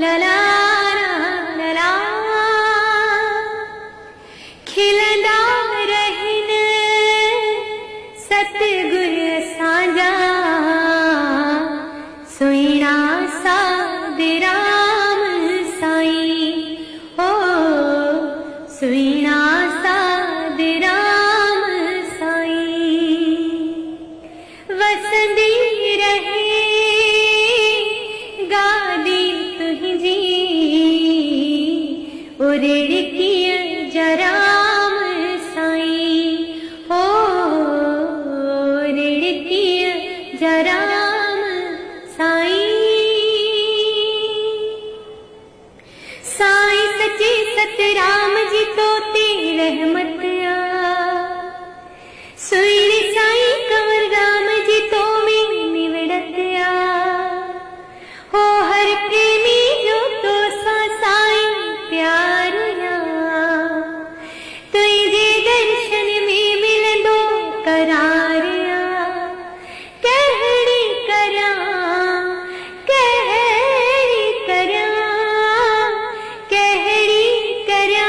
ला ला ला ला खिलंदा रहन सतगुर साजा सुइणा साध राम साईं हो सुइणा साध राम साईं वसंदी रहे गादी तुझी उड़किय जराम साईं हो उड़किय जराम साईं साईं सच्चे सतराम जी तो तेरी रहमत आ सुइणी साईं कंवर राम जी तो में निवड़त आ हो हर प्रेमी जो तो सा साईं प्यार आ तुझे दर्शन में मिलंदो करार आ कहड़ी करा कहड़ी करा कहड़ी करा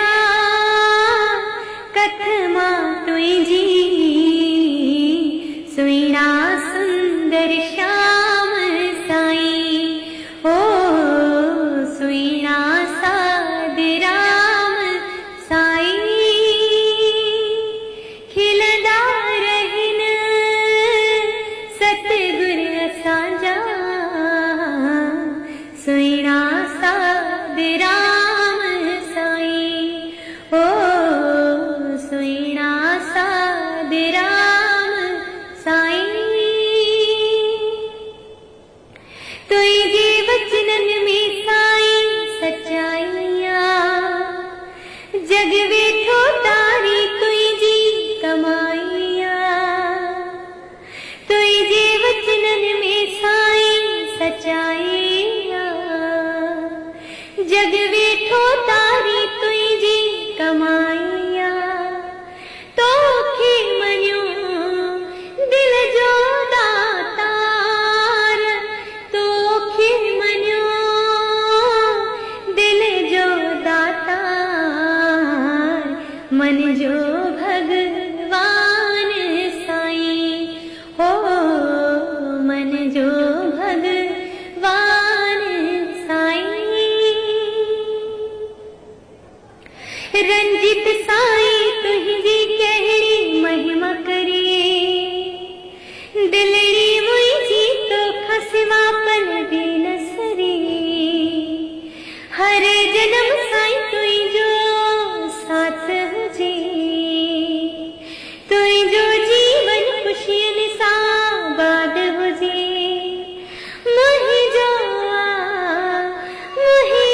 कथमा तुझी सुइणा सुंदर श्याम साईं हो सुइणा साध राम साईं खिलंदा रहन सतगुर साजा सुइणा साध राम साईं हो सुइणा साध राम साईं तुझे वचनन में साईं सच्चाइया जग वेठो तारी तुझी कमाइया तुझे वचनन में साईं सच्चाइया जग वेठो तारी तुझी कमाइया तोखे मन्यो दिल जो दातार तोखे मन्यो दिल जो दातार मन जो भगवान साईं हो मन जो भगवान साईं रंजित साईं तुझी कहड़ी महिमा करे दिलड़ी मुझी तो खसवा पल दे नसरी हर जन्म साईं तुझो साथ हुजे तुझो जीवन खुशियन सा बाद हुजे मोहि जो आ मोहि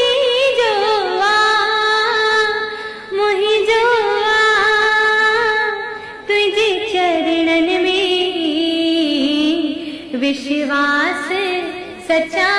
जो आ मोहि जो आ तुझे चरणन में विश्वास सच्चा